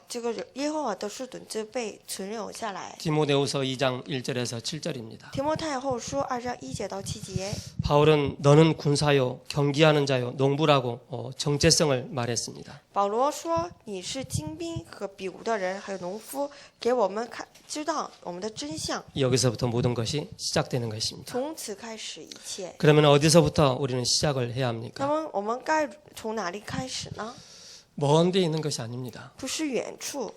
这个耶和华的树墩就被存留下来。 디모데후서 2장 1절에서 7절입니다. 提摩太后书2章1节到7节， 바울은 너는 군사요 경기하는 자요 농부라고 정체성을 말했습니다. 保罗说：“你是精兵和比武的人，还有农夫，给我们知道我们的真相。 여기서부터 모든 것이 시작되는 것입니다. 从此开始一切。 그러면 어디서부터 우리는 시작을 해야 那 합니까? 么我们该从哪里开始呢？ 먼 데 있는 것이 아닙니다. 不是远处，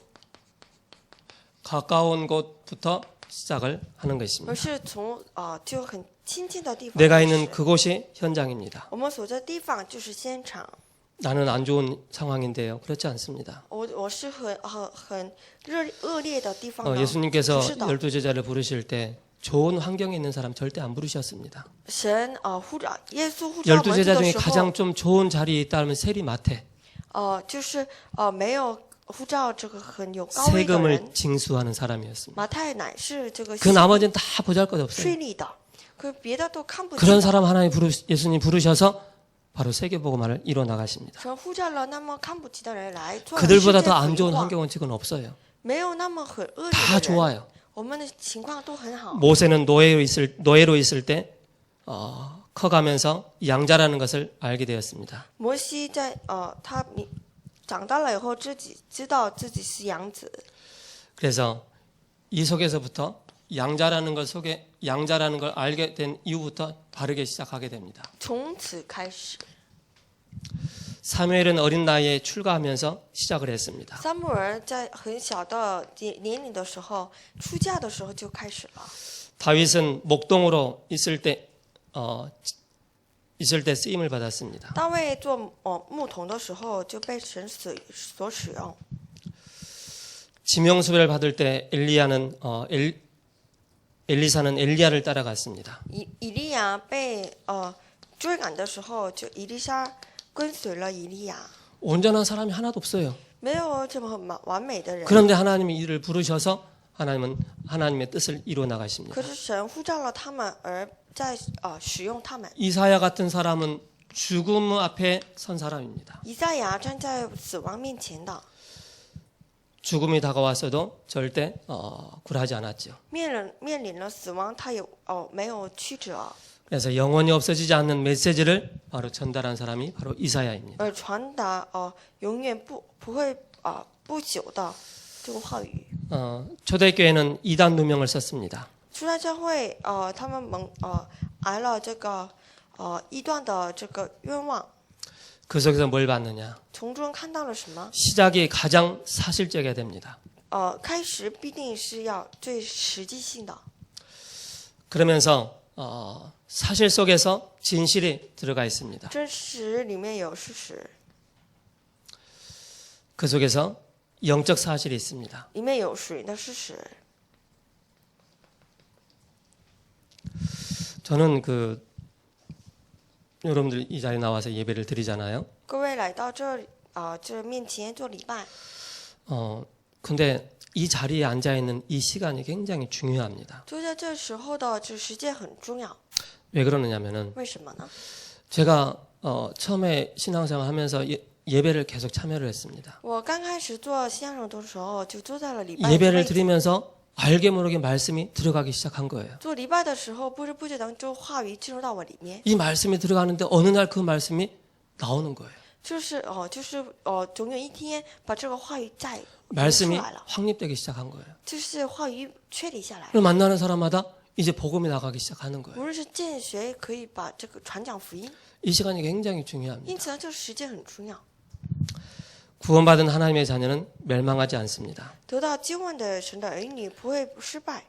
가까운 곳부터 시작을 하는 而 것입니다. 是从就很亲近的地方 내가 开 있는 始。 그곳이 현장입니다. 我们所在的地方就是现场。 나는 안 좋은 상황인데요. 그렇지 않습니다. 我是很恶劣的地方呢。 예수님께서 不是的， 12 제자를 부르실 때 좋은 환경에 있는 사람 절대 안 부르셨습니다. 神呼召耶稣呼召 12 门徒 제자 的 중에 时候， 가장 좀 좋은 자리에 있다 하면 세리 마태. 就是没有呼召这个很有高位的 세금을 人。 징수하는 사람이었습니다. 马太乃是这个 그 나머지는 다 보잘것없어요. 税吏的，可别的都看不见 그런 的。 사람 하나님 예수님 부르셔서 바로 세계복음화를 이뤄 나가십니다. 神呼召了那么看不起的人来做世 그들보다 界 더 안 福 좋은 音化， 환경은 지금 없어요. 没有那么很恶劣 다 的人， 좋아요. 我们的情况都很好。 모세는 노예로 있을 때 커가면서 양자라는 것을 알게 되었습니다. 摩西在他长大了以后，自己知道自己是养子， 그래서 이 속에서부터 양자라는 걸 알게 된 이후부터 바르게 시작하게 됩니다. 从此开始。 사무엘은 어린 나이에 출가하면서 시작을 했습니다. 撒母耳在很小的年龄的时候，出嫁的时候就开始了。 다윗은 목동으로 있을 때 쓰임을 받았습니다. 大卫做牧童的时候就被神所使用。 지명수배를 받을 때 엘리사는 엘리야를 따라갔습니다. 以利亚被追赶的时候，就以利沙跟随了以利亚。 온전한 사람이 하나도 없어요. 没有这么完美的人， 그런데 하나님이 이를 부르셔서 하나님은 하나님의 뜻을 이루어 나가십니다. 可是神呼召了他们，而在使用他们。 이사야 같은 사람은 죽음 앞에 선 사람입니다. 以赛亚站在死亡面前的， 죽음이 다가왔어도 절대 굴하지 않았죠. 面临了死亡，他也没有曲折， 그래서 영원히 없어지지 않는 메시지를 바로 전달한 사람이 바로 이사야입니다. 而传达永远不会不久的这个话语。 초대교회는 이단 누명을 썼습니다. 初代教会他们挨了这个异端的这个冤枉， 그 속에서 뭘 봤느냐? 从中看到了什么？ 시작이 가장 사실적이어야 됩니다. 开始必定是要最实际性的， 그러면서 사실 속에서 진실이 들어가 있습니다. 真实里面有事实， 그 속에서 영적 사실이 있습니다. 里面有属灵的事实。 저는 여러분들 이 자리에 나와서 예배를 드리잖아요. 各位来到这面前做礼拜， 근데 이 자리에 앉아 있는 이 시간이 굉장히 중요합니다. 就在这时候的这时间很重要。 왜 그러느냐면은 为什么呢？ 제가 처음에 신앙생활 하면서 예배를 계속 참여를 했습니다. 我刚开始做信仰的时候，就坐在了礼拜的 예배를 位置。 드리면서 알게 모르게 말씀이 들어가기 시작한 거예요. 做礼拜的时候，不知不觉当中话语进入到我里面， 이 말씀이 들어가는데 어느 날 그 말씀이 나오는 거예요. 总有一天把这个话语再出 말씀이 来了， 확립되기 시작한 거예요. 就是话语确立下来。 그걸 만나는 사람마다 이제 복음이 나가기 시작하는 거예요. 无论是见谁，可以把这个传讲福音。 이 시간이 굉장히 중요합니다. 因此呢，这个时间很重要。 구원받은 하나님의 자녀는 멸망하지 않습니다. 得到救恩的神的儿女不会失败，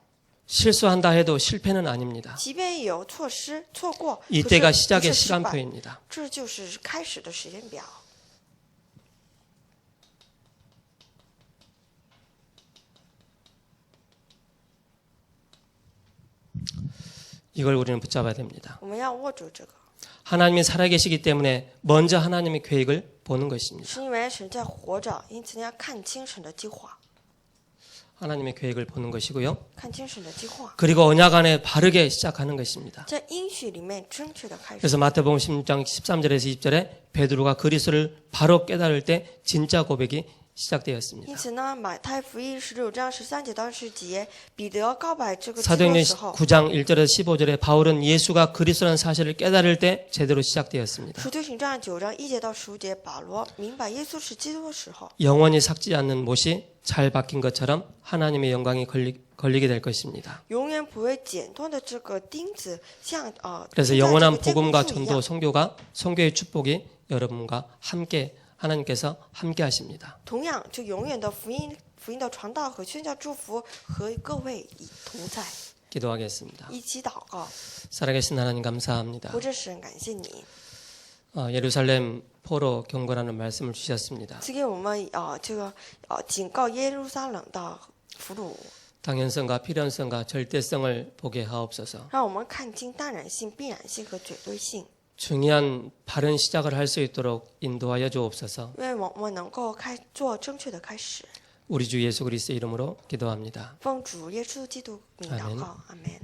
실수한다 해도 실패는 아닙니다. 即便有错失、错过， 이때가 可是 시작의 不是失败， 시간표입니다. 这就是开始的时间表。 이걸 우리는 붙잡아야 됩니다. 我们要握住这个， 하나님이 살아계시기 때문에 먼저 하나님의 계획을 보는 것입니다. 是因为神在活着，因此你要看清神的计划， 하나님의 계획을 보는 것이고요. 看清神的计划， 그리고 언약 안에 바르게 시작하는 것입니다. 在应许里面正确的开始。 그래서 마태복음 16장 13절에서 20절에 베드로가 그리스도를 바로 깨달을 때 진짜 고백이 시작되었습니다. 因此呢，马太福音16章13节到10节，彼得告白这个基督 사도행전 的时候， 9장 1절에서 15절에 바울은 예수가 그리스도라는 사실을 깨달을 때 제대로 시작되었습니다. 使徒行传9章1节到15节，保罗明白耶稣是基督的时候， 영원히 삭지 않는 못이 잘 박힌 것처럼 하나님의 영광이 걸리게 될 것입니다. 永远不会剪断的这个钉子，像钉 그래서 在这 영원한 个坚固 복음과 处一 전도 样。 선교가 선교의 축복이 여러분과 함께 하나님께서 함께 하십니다. 同样，就永远的福音的传道和宣教祝福和各位同在， 기도하겠습니다. 一起祷告。 살아계신 하나님 감사합니다. 活着神，感谢你 예루살렘 포로 경고라는 말씀을 주셨습니다. 赐给我们这个警告耶路撒冷的俘虏， 당연성과 필연성과 절대성을 보게 하옵소서. 让我们看清当然性、必然性和绝对性， 중요한 바른 시작을 할 수 있도록 인도하여 주옵소서. 因为我们能够做正确的开始。 우리 주 예수 그리스도의 이름으로 기도합니다. 奉主耶稣基督名祷告，阿门。